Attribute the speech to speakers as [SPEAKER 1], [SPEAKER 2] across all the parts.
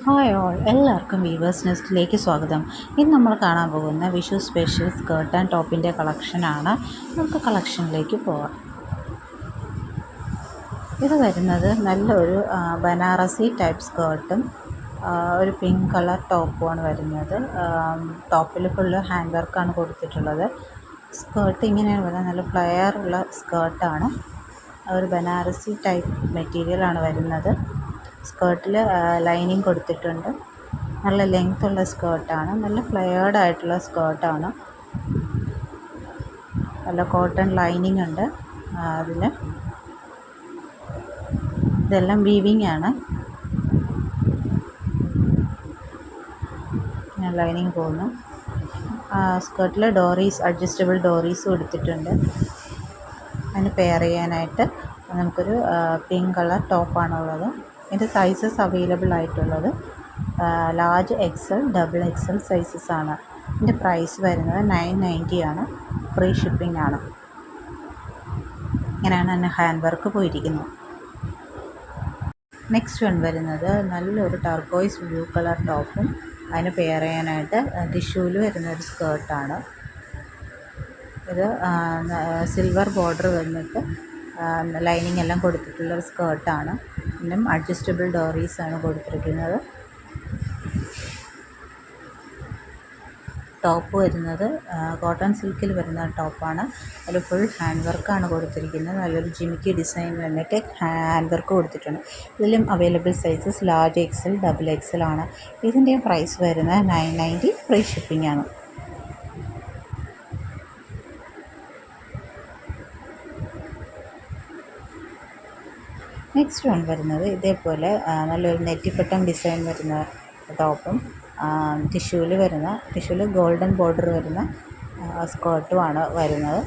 [SPEAKER 1] Hi all, എല്ലാവർക്കും weavers നെസ്റ്റിലേക്ക് സ്വാഗതം. ഇന്ന് നമ്മൾ കാണാൻ പോകുന്ന വിഷു സ്പെഷ്യൽ സ്കേർട്ട് ആൻഡ് ടോപ്പിൻ്റെ കളക്ഷനാണ്. നമുക്ക് കളക്ഷനിലേക്ക് പോകാം. ഇത് വരുന്നത് നല്ലൊരു ബനാറസി ടൈപ്പ് സ്കേർട്ടും ഒരു പിങ്ക് കളർ ടോപ്പുമാണ് വരുന്നത്. ടോപ്പിൽ ഫുള്ള് ഹാൻഡ് വർക്കാണ് കൊടുത്തിട്ടുള്ളത്. സ്കേർട്ട് ഇങ്ങനെയാണ് വരുന്നത്, നല്ല ഫ്ലെയർ ഉള്ള സ്കേർട്ടാണ്. ഒരു ബനാറസി ടൈപ്പ് മെറ്റീരിയലാണ് വരുന്നത്. സ്കേർട്ടിൽ ലൈനിങ് കൊടുത്തിട്ടുണ്ട്. നല്ല ലെങ്ത് ഉള്ള സ്കേർട്ടാണ്, നല്ല ഫ്ലെയർഡ് ആയിട്ടുള്ള സ്കേർട്ടാണ്. നല്ല കോട്ടൺ ലൈനിങ് ഉണ്ട് അതിൽ. ഇതെല്ലാം വീവിങ് ആണ്. ലൈനിങ് പോകുന്നു. സ്കേർട്ടിൽ ഡോറീസ്, അഡ്ജസ്റ്റബിൾ ഡോറീസ് കൊടുത്തിട്ടുണ്ട്. അതിന് പെയർ ചെയ്യാനായിട്ട് നമുക്കൊരു പിങ്ക് കളർ ടോപ്പാണുള്ളത്. ഇതിൻ്റെ സൈസസ് അവൈലബിൾ ആയിട്ടുള്ളത് large XL, double XL sizes ആണ്. ഇതിൻ്റെ പ്രൈസ് വരുന്നത് 990 ആണ്. ഫ്രീ ഷിപ്പിംഗ് ആണ്. ഇങ്ങനെയാണ് തന്നെ ഹാൻഡ് വർക്ക് പോയിരിക്കുന്നത്. നെക്സ്റ്റ് വൺ വരുന്നത് നല്ലൊരു ടർക്കോയ്സ് ബ്ലൂ കളർ ടോപ്പും അതിന് പെയർ ചെയ്യാനായിട്ട് ടിഷ്യൂവിൽ വരുന്നൊരു സ്കേർട്ടാണ്. ഇത് സിൽവർ ബോർഡർ വന്നിട്ട് ലൈനിങ് എല്ലാം കൊടുത്തിട്ടുള്ളൊരു സ്കേർട്ടാണ്. പിന്നെ അഡ്ജസ്റ്റബിൾ ഡോറീസാണ് കൊടുത്തിരിക്കുന്നത്. ടോപ്പ് വരുന്നത് കോട്ടൺ സിൽക്കിൽ വരുന്ന ടോപ്പാണ്. അതിൽ ഫുൾ ഹാൻഡ് വർക്കാണ് കൊടുത്തിരിക്കുന്നത്. നല്ലൊരു ജിമിക്കി ഡിസൈൻ വന്നിട്ട് ഹാൻഡ് വർക്ക് കൊടുത്തിട്ടുണ്ട്. ഇതിലും available sizes large XL, double Excel ആണ്. ഇതിൻ്റെ പ്രൈസ് വരുന്നത് 990, ഫ്രീ ഷിപ്പിംഗ് ആണ്. നെക്സ്റ്റ് വൺ വരുന്നത് ഇതേപോലെ നല്ലൊരു നെറ്റിപ്പട്ടം ഡിസൈൻ വരുന്ന ടോപ്പും ടിഷ്യൂവിൽ ഗോൾഡൻ ബോർഡർ വരുന്ന സ്കേർട്ടുമാണ് വരുന്നത്.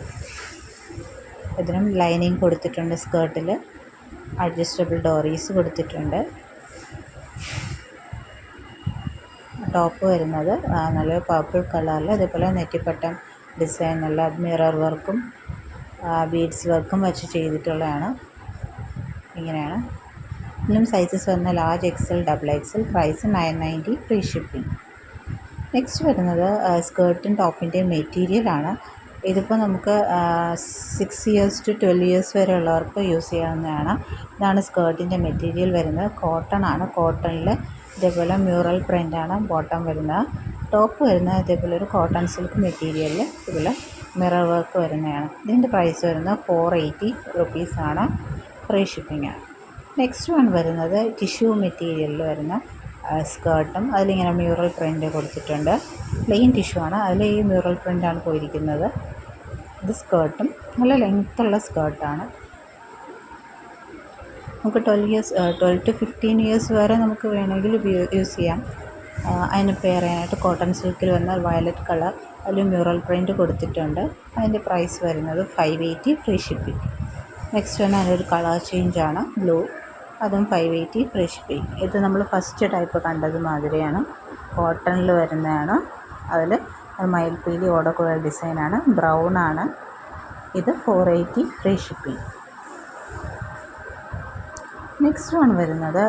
[SPEAKER 1] ഇതിനും ലൈനിങ് കൊടുത്തിട്ടുണ്ട്. സ്കേർട്ടിൽ അഡ്ജസ്റ്റബിൾ ഡോറീസ് കൊടുത്തിട്ടുണ്ട്. ടോപ്പ് വരുന്നത് നല്ല പർപ്പിൾ കളറിൽ അതേപോലെ നെറ്റിപ്പട്ടം ഡിസൈൻ, നല്ല മിറർ വർക്കും ബീഡ്സ് വർക്കും വെച്ച് ചെയ്തിട്ടുള്ളതാണ്. ഇങ്ങനെയാണ്. ഇതിലും സൈസസ് വരുന്ന large XL, double XL. Price 990, free shipping. Next വരുന്നത് സ്കേർട്ടും ടോപ്പിൻ്റെയും മെറ്റീരിയലാണ്. ഇതിപ്പോൾ നമുക്ക് 6 ഇയേഴ്സ് ടു 12 ഇയേഴ്സ് വരെ ഉള്ളവർക്ക് യൂസ് ചെയ്യാവുന്നതാണ്. ഇതാണ് സ്കേർട്ടിൻ്റെ മെറ്റീരിയൽ വരുന്നത്. കോട്ടൺ ആണ്. കോട്ടണിൽ ഇതേപോലെ മ്യൂറൽ പ്രിൻ്റാണ് ബോട്ടം വരുന്നത്. ടോപ്പ് വരുന്നത് ഇതേപോലെ ഒരു കോട്ടൺ സിൽക്ക് മെറ്റീരിയലിൽ ഇതുപോലെ മിറർ വർക്ക് വരുന്നതാണ്. ഇതിൻ്റെ പ്രൈസ് വരുന്നത് 480 റുപ്പീസാണ്. ഫ്രീ ഷിപ്പിംഗ് ആണ്. നെക്സ്റ്റ് വൺ വരുന്നത് ടിഷ്യൂ മെറ്റീരിയലിൽ വരുന്ന സ്കേർട്ടും അതിലിങ്ങനെ മ്യൂറൽ പ്രിൻ്റ് കൊടുത്തിട്ടുണ്ട്. പ്ലെയിൻ ടിഷ്യൂ ആണ്, അതിൽ ഈ മ്യൂറൽ പ്രിൻ്റാണ് പോയിരിക്കുന്നത്. ഇത് സ്കേർട്ടും നല്ല ലെങ്ത്തുള്ള സ്കേർട്ടാണ്. നമുക്ക് 12 to 15 ഇയേഴ്സ് വരെ നമുക്ക് വേണമെങ്കിൽ യൂസ് ചെയ്യാം. അതിന് പെയർ ചെയ്യാനായിട്ട് കോട്ടൺ സിൽക്കിൽ വന്ന വയലറ്റ് കളർ, അതിൽ മ്യൂറൽ പ്രിൻ്റ് കൊടുത്തിട്ടുണ്ട്. അതിൻ്റെ പ്രൈസ് വരുന്നത് 580, ഫ്രീ ഷിപ്പിംഗ്. നെക്സ്റ്റ് വന്ന് അതിനൊരു കളർ ചേഞ്ചാണ്, ബ്ലൂ. അതും 580, ഫ്രീ ഷിപ്പിംഗ്. ഇത് നമ്മൾ ഫസ്റ്റ് ടൈപ്പ് കണ്ടത് മാതിരിയാണ്. കോട്ടണിൽ വരുന്നതാണ്. അതിൽ മയിൽപ്പീലി ഓടക്കുഴൽ ഡിസൈനാണ്. ബ്രൗൺ ആണ്. ഇത് 480, ഫ്രീ ഷിപ്പിംഗ്. നെക്സ്റ്റ് വൺ വരുന്നത്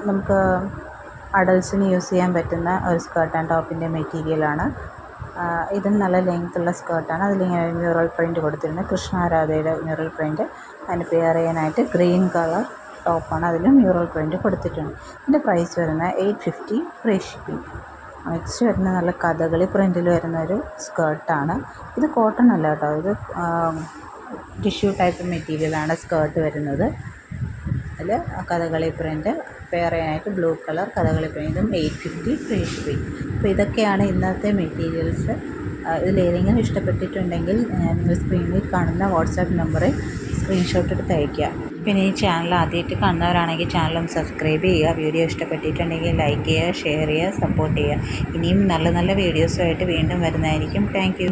[SPEAKER 1] നമുക്ക് അഡൾട്ട്സിന് യൂസ് ചെയ്യാൻ പറ്റുന്ന ഒരു സ്കേർട്ട് ആൻഡ് ടോപ്പിൻ്റെ മെറ്റീരിയലാണ്. ഇതും നല്ല ലെങ്ത്തുള്ള സ്കേർട്ടാണ്. അതിലിങ്ങനെ മ്യൂറൽ പ്രിൻ്റ് കൊടുത്തിട്ടുണ്ട്. കൃഷ്ണാരാധയുടെ മ്യൂറൽ പ്രിൻ്റ്. അതിന് പെയർ ചെയ്യാനായിട്ട് ഗ്രീൻ കളർ ടോപ്പാണ്. അതിലും മ്യൂറൽ പ്രിൻ്റ് കൊടുത്തിട്ടുണ്ട്. ഇതിൻ്റെ പ്രൈസ് വരുന്നത് 850, ഫ്രീ ഷിപ്പിംഗ്. നെക്സ്റ്റ് വരുന്ന നല്ല കഥകളി പ്രിൻ്റിൽ വരുന്നൊരു സ്കേർട്ടാണ്. ഇത് കോട്ടൺ അല്ല കേട്ടോ, ഇത് ടിഷ്യൂ ടൈപ്പ് മെറ്റീരിയലാണ് സ്കേർട്ട് വരുന്നത്. അതിൽ കഥകളി പ്രിൻ്റ് പെയർ ചെയ്യാനായിട്ട് ബ്ലൂ കളർ കഥകളി പ്രിൻ്റ്. ഇതും 850, ഫ്രീ ഷിപ്പിംഗ്. അപ്പോൾ ഇതൊക്കെയാണ് ഇന്നത്തെ മെറ്റീരിയൽസ്. ഇതിലേതെങ്കിലും ഇഷ്ടപ്പെട്ടിട്ടുണ്ടെങ്കിൽ നിങ്ങൾ സ്ക്രീനിൽ കാണുന്ന വാട്സാപ്പ് നമ്പറിൽ സ്ക്രീൻഷോട്ട് എടുത്ത് അയയ്ക്കുക. പിന്നെ ഈ ചാനൽ ആദ്യമായിട്ട് കാണുന്നവരാണെങ്കിൽ ചാനലൊന്ന് സബ്സ്ക്രൈബ് ചെയ്യുക. വീഡിയോ ഇഷ്ടപ്പെട്ടിട്ടുണ്ടെങ്കിൽ ലൈക്ക് ചെയ്യുക, ഷെയർ ചെയ്യുക, സപ്പോർട്ട് ചെയ്യുക. ഇനിയും നല്ല നല്ല വീഡിയോസുമായിട്ട് വീണ്ടും വരുന്നതായിരിക്കും. Thank you.